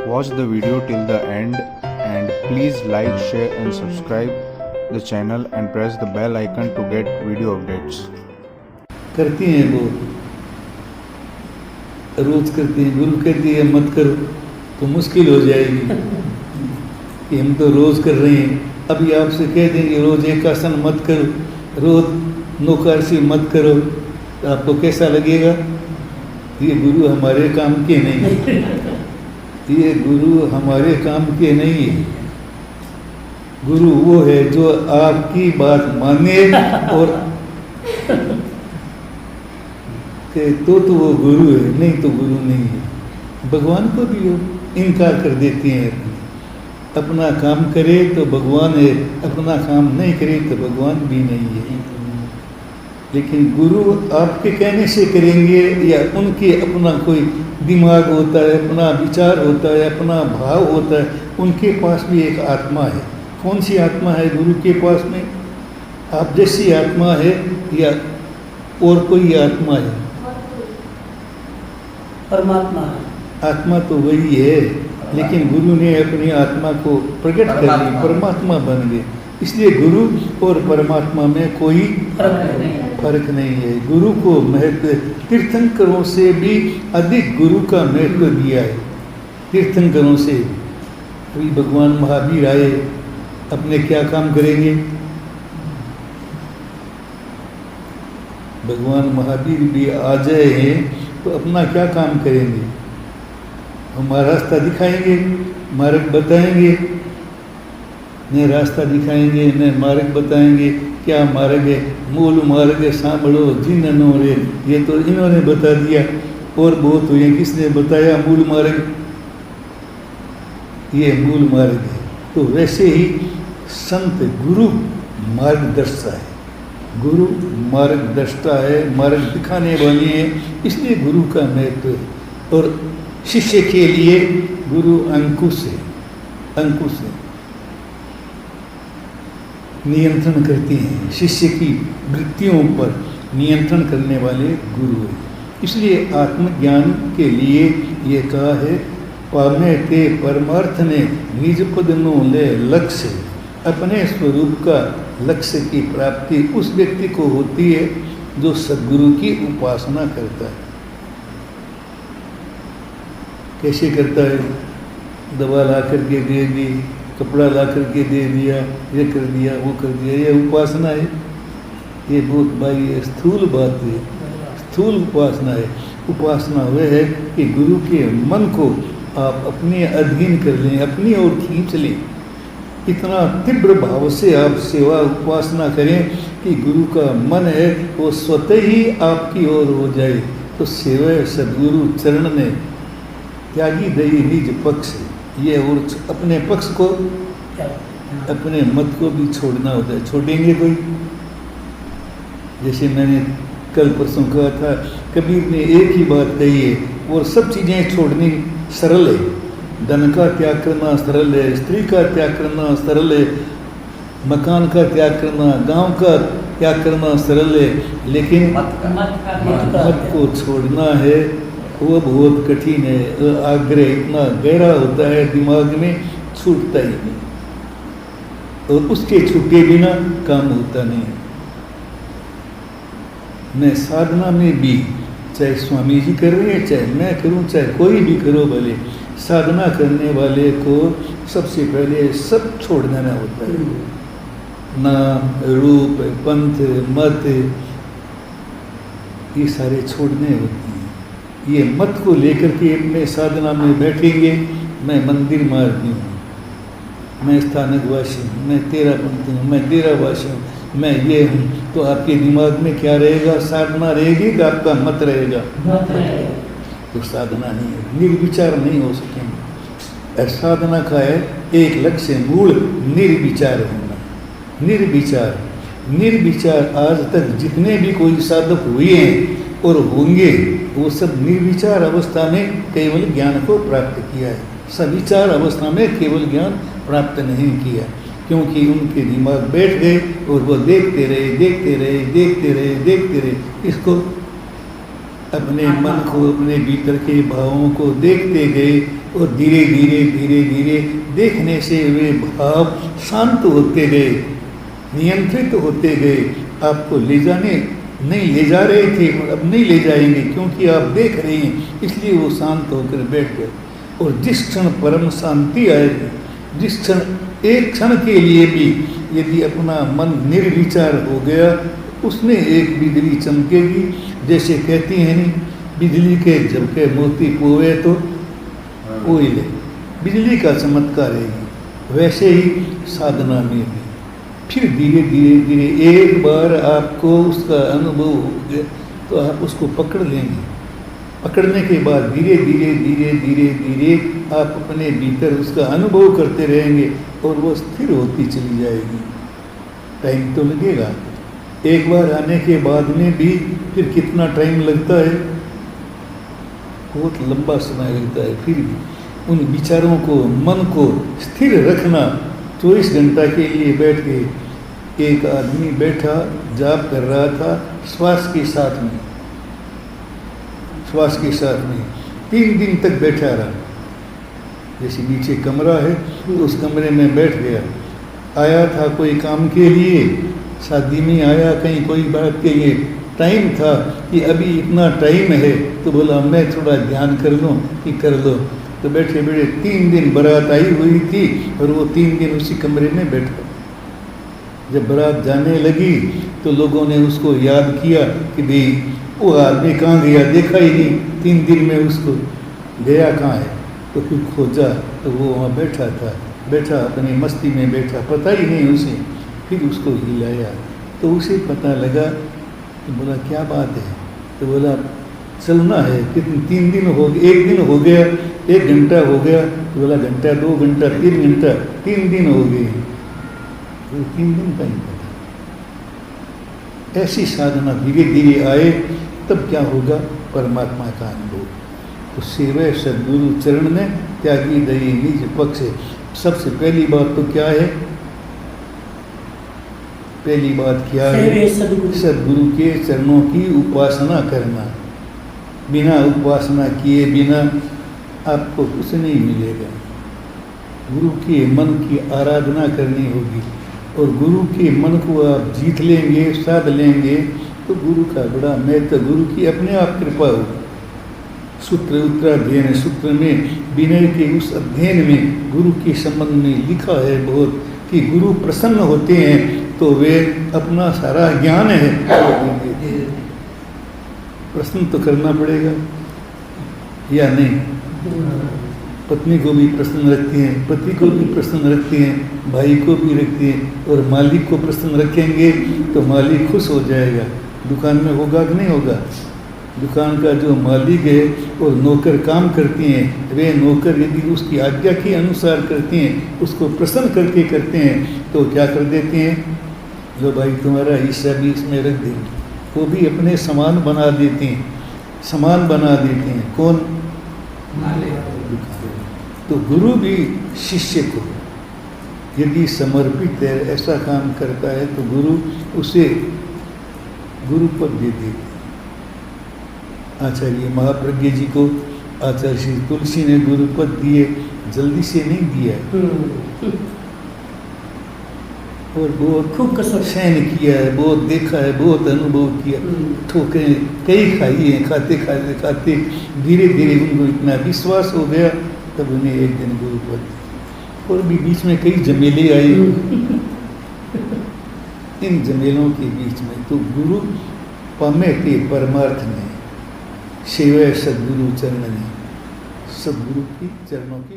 Watch the video till the end and please like, share and subscribe the channel and press the bell icon to get video updates. करती हैं वो रोज करती हैं। गुरु कहती है मत करो तो मुश्किल हो जाएगी कि हम तो रोज कर रहे हैं। अभी आपसे कह देंगे रोज एक आसन मत करो, रोज नौकारसी मत करो, तो आपको कैसा लगेगा? ये गुरु हमारे काम के नहीं है, ये गुरु हमारे काम के नहीं है। गुरु वो है जो आपकी बात माने और तो वो गुरु है, नहीं तो गुरु नहीं है। भगवान को भी इनकार कर देते हैं। अपना काम करे तो भगवान है, अपना काम नहीं करे तो भगवान भी नहीं है। लेकिन गुरु आपके कहने से करेंगे या उनके अपना कोई दिमाग होता है, अपना विचार होता है, अपना भाव होता है। उनके पास भी एक आत्मा है। कौन सी आत्मा है गुरु के पास में? आप जैसी आत्मा है या और कोई आत्मा है? परमात्मा। आत्मा तो वही है, लेकिन गुरु ने अपनी आत्मा को प्रकट कर दी, परमात्मा बन गए। इसलिए गुरु और परमात्मा में कोई फर्क नहीं है। गुरु को महत्व तीर्थंकरों से भी अधिक गुरु का महत्व दिया है। तीर्थंकरों से अभी भगवान महावीर आए, अपने क्या काम करेंगे? भगवान महावीर भी आ जाए हैं तो अपना क्या काम करेंगे? हमारा रास्ता दिखाएंगे, मार्ग बताएंगे। न रास्ता दिखाएंगे न मार्ग बताएंगे। क्या मार्ग है? मूल मार्ग है सांभड़ो जिन्नो रे, ये तो इन्होंने बता दिया। और बहुत हुए, किसने बताया मूल मार्ग? ये मूल मार्ग है। तो वैसे ही संत गुरु मार्गदर्शा है, गुरु मार्गदर्शा है, मार्ग दिखाने वाली है। इसलिए गुरु का महत्व है। और शिष्य के लिए गुरु अंकुश है, अंकुश है, नियंत्रण करते हैं। शिष्य की वृत्तियों पर नियंत्रण करने वाले गुरु है। इसलिए आत्मज्ञान के लिए ये कहा है, पामे ते परमार्थ ने निज पद नो ले लक्ष्य। अपने स्वरूप का लक्ष्य की प्राप्ति उस व्यक्ति को होती है जो सद्गुरु की उपासना करता है। कैसे करता है? दवा ला करके दे दी, कपड़ा ला करके दे दिया, ये कर दिया, वो कर दिया, ये उपासना है? ये बहुत भाई स्थूल बात है, स्थूल उपासना है। उपासना वह है कि गुरु के मन को आप अपने अधीन कर लें, अपनी ओर खींच लें। इतना तीव्र भाव से आप सेवा उपासना करें कि गुरु का मन है वो स्वतः ही आपकी ओर हो जाए। तो सेवा सद्गुरु चरण ने त्यागी दई निज पक्ष, ये और अपने पक्ष को, अपने मत को भी छोड़ना होता है। छोड़ेंगे कोई? जैसे मैंने कल परसों कहा था, कबीर ने एक ही बात कही है और सब चीज़ें छोड़नी सरल है। धन का त्याग करना सरल है, स्त्री का त्याग करना सरल है, मकान का त्याग करना, गांव का त्याग करना सरल है, लेकिन मत को छोड़ना है वो बहुत कठिन है। आग्रह इतना गहरा होता है, दिमाग में छूटता ही नहीं, और उसके छूटे बिना काम होता नहीं। मैं साधना में भी, चाहे स्वामी जी कर रहे हैं, चाहे मैं करूं, चाहे कोई भी करो, भले साधना करने वाले को सबसे पहले सब छोड़ देना होता है। नाम, रूप, पंथ, मत, ये सारे छोड़ने होते हैं। ये मत को लेकर के अपने साधना में बैठेंगे, मैं मंदिर मार्गी हूँ, मैं स्थानकवासी हूँ, मैं तेरापंथी हूँ, मैं डेरावासी हूँ, मैं ये हूँ, तो आपके दिमाग में क्या रहेगा? साधना रहेगी कि आपका मत रहेगा? तो साधना नहीं है, निर्विचार नहीं हो सकेंगे। साधना का है एक लक्ष्य, मूल निर्विचार होना। निर्विचार, निर्विचार आज तक जितने भी कोई साधक हुए हैं और होंगे, वो सब निर्विचार अवस्था में केवल ज्ञान को प्राप्त किया है। सविचार अवस्था में केवल ज्ञान प्राप्त नहीं किया, क्योंकि उनके दिमाग बैठ गए और वो देखते रहे, देखते रहे, देखते रहे, देखते रहे। इसको अपने मन को, अपने भीतर के भावों को देखते गए और धीरे धीरे धीरे धीरे देखने से वे भाव शांत होते गए, नियंत्रित होते गए। आपको ले जाने नहीं ले जा रहे थे, अब नहीं ले जाएंगे, क्योंकि आप देख रहे हैं, इसलिए वो शांत होकर बैठ गए। और जिस क्षण परम शांति आएगी, जिस क्षण एक क्षण के लिए भी यदि अपना मन निर्विचार हो गया, उसमें एक बिजली चमकेगी। जैसे कहती हैं नहीं, बिजली के झपके मोती पोवे तो कोयले, बिजली का चमत्कार है। वैसे ही साधना में भी फिर धीरे धीरे धीरे एक बार आपको उसका अनुभव हो गया तो आप उसको पकड़ लेंगे। पकड़ने के बाद धीरे धीरे धीरे धीरे धीरे आप अपने भीतर उसका अनुभव करते रहेंगे और वो स्थिर होती चली जाएगी। टाइम तो लगेगा, एक बार आने के बाद में भी फिर कितना टाइम लगता है, बहुत लंबा समय लगता है। फिर भी उन विचारों को, मन को स्थिर रखना। 24 घंटा के लिए बैठ के, एक आदमी बैठा जाप कर रहा था श्वास के साथ में, श्वास के साथ में 3 दिन तक बैठा रहा। जैसे नीचे कमरा है तो उस कमरे में बैठ गया। आया था कोई काम के लिए, शादी में आया, कहीं कोई बात के लिए टाइम था कि अभी इतना टाइम है, तो बोला मैं थोड़ा ध्यान कर लूँ कि कर लो। तो बैठे बैठे 3 दिन बारात आई हुई थी और वो 3 दिन उसी कमरे में बैठा। जब बारात जाने लगी तो लोगों ने उसको याद किया कि भाई वो आदमी कहाँ गया, देखा ही नहीं, 3 दिन में उसको गया कहाँ है। तो फिर खोजा तो वो वहाँ बैठा था, बैठा अपनी मस्ती में बैठा, पता ही नहीं उसे। फिर उसको हिलाया तो उसे पता लगा। तो बोला क्या बात है, तो बोला चलना है। कितने 3 दिन हो गए, 1 दिन हो गया, 1 घंटा हो गया, तो बोला घंटा, 2 घंटा, 3 घंटा, 3 दिन हो गए। तो 3 दिन का ही पता। ऐसी साधना धीरे धीरे आए तब क्या होगा, परमात्मा का अनुभव। तो सेवै सद्गुरु चरण ने त्यागी दई निज पक्ष। सबसे पहली बात तो क्या है, पहली बात क्या है, सद्गुरु के चरणों की उपासना करना। बिना उपासना किए बिना आपको कुछ नहीं मिलेगा। गुरु के मन की आराधना करनी होगी और गुरु के मन को आप जीत लेंगे, साध लेंगे तो गुरु का बड़ा महत्व, गुरु की अपने आप कृपा होगी। सूत्र उत्तराध्ययन सूत्र में विनय के उस अध्ययन में गुरु के संबंध में लिखा है बहुत कि गुरु प्रसन्न होते हैं तो वे अपना सारा ज्ञान है प्रश्न तो करना पड़ेगा या नहीं। पत्नी को भी प्रश्न रखती हैं, पति को भी प्रश्न रखती हैं, भाई को भी रखती हैं, और मालिक को प्रश्न रखेंगे तो मालिक खुश हो जाएगा। दुकान में होगा कि नहीं होगा। दुकान का जो मालिक है और नौकर काम करती हैं, वे नौकर यदि उसकी आज्ञा के अनुसार करते हैं, उसको प्रसन्न करके करते हैं, तो क्या कर देते हैं, लो भाई तुम्हारा हिस्सा भी इसमें रख देंगे। वो भी अपने समान बना देते हैं, समान बना देते हैं। कौन, तो गुरु भी शिष्य को यदि समर्पित है, ऐसा काम करता है, तो गुरु उसे गुरु पद दे देते। आचार्य महाप्रज्ञ जी को आचार्य श्री तुलसी ने गुरु पद दिए, जल्दी से नहीं दिया और बहुत खूब सहन किया है, बहुत देखा है, बहुत अनुभव किया, ठोकरें कई खाई हैं, खाते खाते खाते धीरे धीरे उनको इतना विश्वास हो गया, तब उन्हें एक दिन गुरु पद। और भी बीच में कई झमेले आए, इन झमेलों के बीच में तो गुरु पमेते परमार्थ में सेवै सद्गुरु चरण में, सद्गुरु की चरणों की